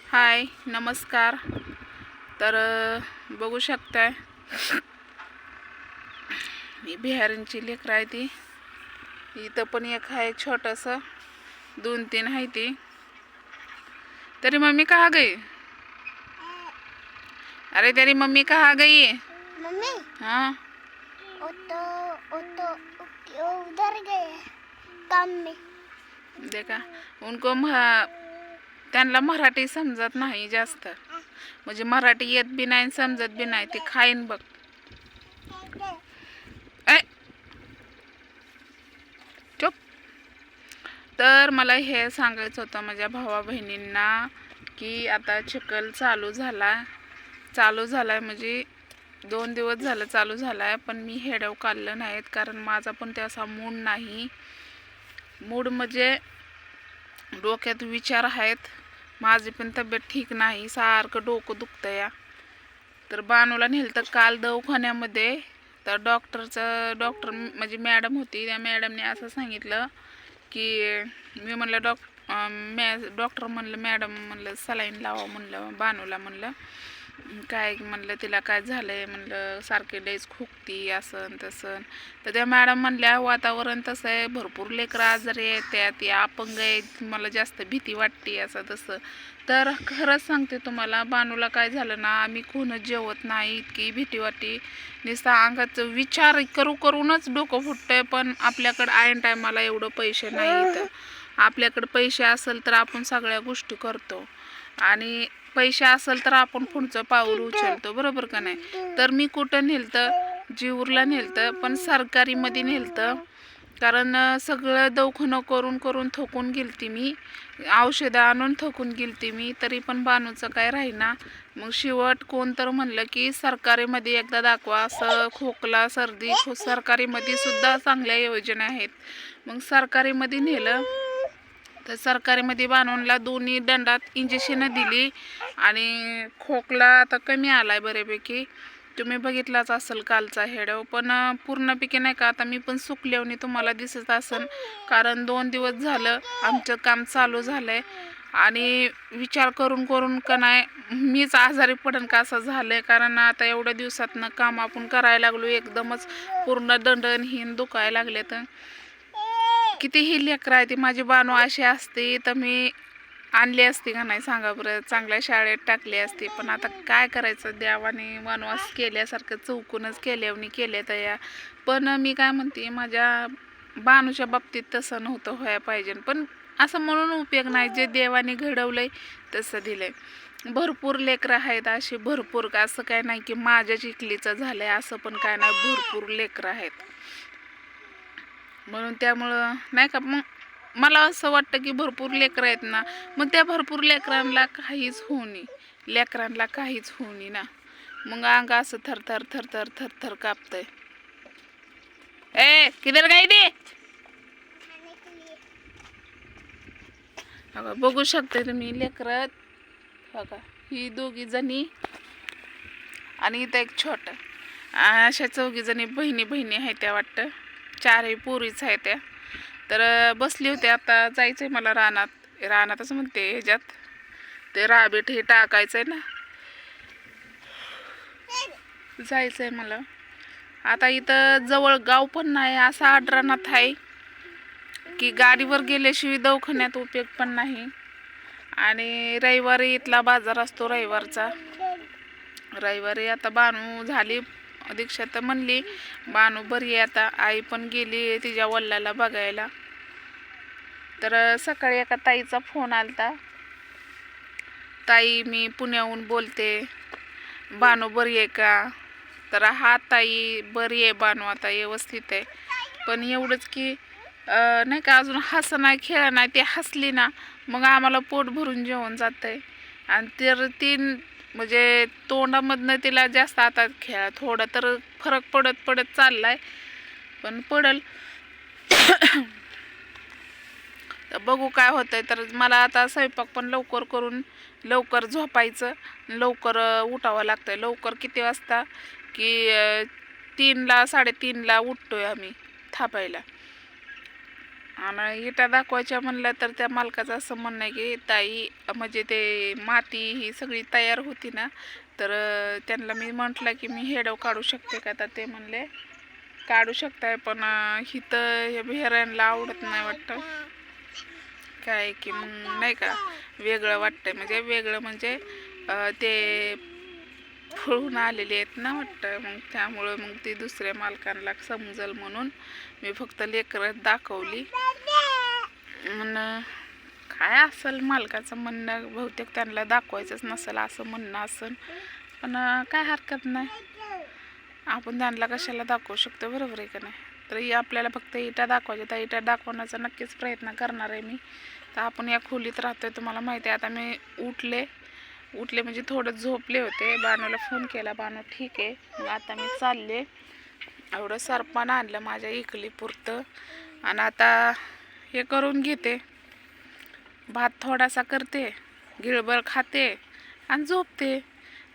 हाय नमस्कार. तर बघू शकताय ही बिहारींची लेकरं आहे ती. इथं पण एक आहे छोटंसं, 2-3 आहे ती. तेरी मम्मी कहाँ गई? अरे तेरी मम्मी कहाँ गई? मम्मी हाँ वो तो उधर गए काम में. देखा उनको त्यांना मराठी समजत नाही जास्त, म्हणजे मराठी येत बी नाही समजत बी नाही. ते खाईन बघ. ए चुप. तर मला हे सांगायचं होतं माझ्या भावा बहिणींना की आता चिखल चालू झालाय म्हणजे 2 दिवस झालं चालू झालाय, पण मी हेडव काढलं नाहीत कारण माझा पण त्याचा मूड नाही. मूड म्हणजे डोक्यात विचार आहेत, माझी पण तब्येत ठीक नाही, सारखं डोकं दुखतं या. तर बानूला नेलं तर काल दवाखान्यामध्ये. तर डॉक्टर म्हणजे मॅडम होती, त्या मॅडमने असं सांगितलं की मी म्हणलं डॉक्टर म्हणलं मॅडम म्हणलं सलाईन लावा म्हणलं बानूला. म्हणलं काय म्हणलं तिला काय झालंय म्हणलं, सारखे लयच खोकती असं तसं. तर त्या मॅडम म्हणल्या वातावरण तसं आहे, भरपूर लेकरं आजारी आहेत, त्यात अपंग आहेत, मला जास्त भीती वाटते असं तसं. तर खरंच सांगते तुम्हाला, बानूला काय झालं ना, आम्ही कोणच जेवत नाही, इतकी भीती वाटते. नुसतं अंगात विचार करूनच डोकं फुटतंय. पण आपल्याकडं ऐन टायमाला एवढं पैसे नाहीत. आपल्याकडं पैसे असेल तर आपण सगळ्या गोष्टी करतो, आणि पैसे असेल तर आपण पुढचं पाऊल उचलतो, बरोबर का नाही. तर मी कुठं नेलतं, जीवरला नेलतं, पण सरकारीमध्ये नेलतं. कारण सगळं दवाखानं करून थकून गेलती मी, औषधं आणून थकून गेलती मी, तरी पण बानूचं काय राहीना. मग शेवट कोण तर म्हणलं की सरकारीमध्ये एकदा दाखवा, असं खोकला सर्दी सरकारीमध्ये सुद्धा चांगल्या योजना आहेत. मग सरकारीमध्ये नेलं. तर सरकारीमध्ये बानूला दोन्ही दंडात इंजेक्शनं दिली आणि खोकला आता कमी आलाय बऱ्यापैकी. तुम्ही बघितलाच असेल कालचा हेडव, पण पूर्णपैकी नाही का आता मी पण सुकल्यावनी तुम्हाला दिसत असेल, कारण 2 दिवस झालं आमचं काम चालू झालंय. आणि विचार करून का नाही मीच आजारी पडन का असं झालंय, कारण आता एवढ्या दिवसातनं काम आपण करायला लागलो, एकदमच पूर्ण दंडन हिन दुखायला लागले. तर कितीही लेकरं आहे ती माझी बानू अशी असते तर मी आणली असती का नाही सांगा बरं, चांगल्या शाळेत टाकली असती. पण आता काय करायचं, देवाने वनवास केल्यासारखं चौकूनच केले तर या. पण मी काय म्हणते, माझ्या बानूच्या बाबतीत तसं नव्हतं व्हायला पाहिजे. पण असं म्हणून उपयोग नाही, जे देवाने घडवलंय तसं दिलंय. भरपूर लेकरं आहेत अशी, भरपूर. असं काय नाही की माझ्या चिखलीचं झालंय असं पण काय नाही, भरपूर लेकरं आहेत. म्हणून त्यामुळं नाही का, मग मला असं वाटतं की भरपूर लेकरं आहेत ना, मग त्या भरपूर लेकरांना काहीच होऊ नये ना. मग अंग असं थरथर कापतंय. ए किधर गई ती? बघू शकते तुम्ही लेकरं. बघा ही 2 जणी आणि इथं एक छोट, अशा 4 जणी बहिणी आहेत त्या वाटतं. 4 पोरीच आहेत त्या. तर बसली होते, आता जायचंय मला रानातच म्हणते ह्याच्यात ते राबीट हे टाकायचंय ना, जायचंय मला. आता इथं जवळ गाव पण नाही, असा आडरानात आहे की गाडीवर गेल्याशिवाय दवाखान्यात उपयोग पण नाही. आणि रविवारी इथला बाजार असतो रविवारचा. रविवारी आता बानू झाली दीक्षा, तर म्हणली बानू बरी आहे आता. आई पण गेली तिच्या वल्लाला बघायला. तर सकाळी एका ताईचा फोन आलता, ताई मी पुण्याहून बोलते, बानू बरी आहे का? तर हा ताई बरी आहे बानू, आता व्यवस्थित आहे. पण एवढंच की नाही का अजून हसं नाही खेळ नाही, ती हसली ना मग आम्हाला पोट भरून जेवण जातंय. आणि तर ती म्हणजे तोंडामधनं तिला जास्त आता खेळा थोडा तर फरक पडत चाललाय, पण पडल. तर बघू काय होतंय. तर मला आता स्वयंपाक पण लवकर करून लवकर झोपायचं, लवकर उठावं लागतंय. लवकर किती वाजता की 3ला 3:30ला उठतोय आम्ही थापायला. आणि इटा दाखवायच्या म्हणलं तर त्या मालकाचं असं म्हणणं आहे की ताई म्हणजे ते माती ही सगळी तयार होती ना, तर त्यांना मी म्हटलं की मी हेडव काढू शकते का, तर ते म्हणले काढू शकताय, पण इथं हे बिहारांना आवडत नाही वाटतं काय की मग नाही का वेगळं वाटतंय, म्हणजे वेगळं म्हणजे ते फळून आलेले आहेत ना वाटतं, मग त्यामुळं मग ती दुसऱ्या मालकांना समजल म्हणून मी फक्त लेकरं दाखवली. काय असेल मालकाचं म्हणणं, बहुतेक त्यांना दाखवायचंच नसेल असं म्हणणं असेल, पण काय हरकत नाही, आपण त्यांना कशाला दाखवू शकतो, बरोबर आहे का नाही. तर ही आपल्याला फक्त इटा दाखवायच्या, त्या इटा दाखवण्याचा नक्कीच प्रयत्न करणार आहे मी. तर आपण या खोलीत राहतोय तुम्हाला माहिती आहे. आता मी उठले म्हणजे थोडं झोपले होते, बानूला फोन केला, बानू ठीक आहे, मग आता मी चालले. एवढं सरपण आणलं माझ्या इकली पुरतं, आणि आता हे करून घेते, भात थोडासा करते, गिळभर खाते आणि झोपते,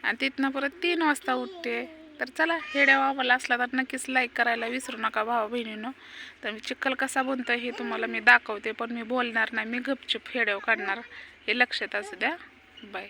आणि तिथनं परत 3 वाजता उठते. तर चला, हेड्या वावाला असला तर नक्कीच लाईक करायला विसरू नका भावा बहिणीनं. तर मी चिखल कसा बनतोय हे तुम्हाला मी दाखवते, पण मी बोलणार नाही, मी गपचूप हेड्याव काढणार, हे लक्षात असू द्या. बाय.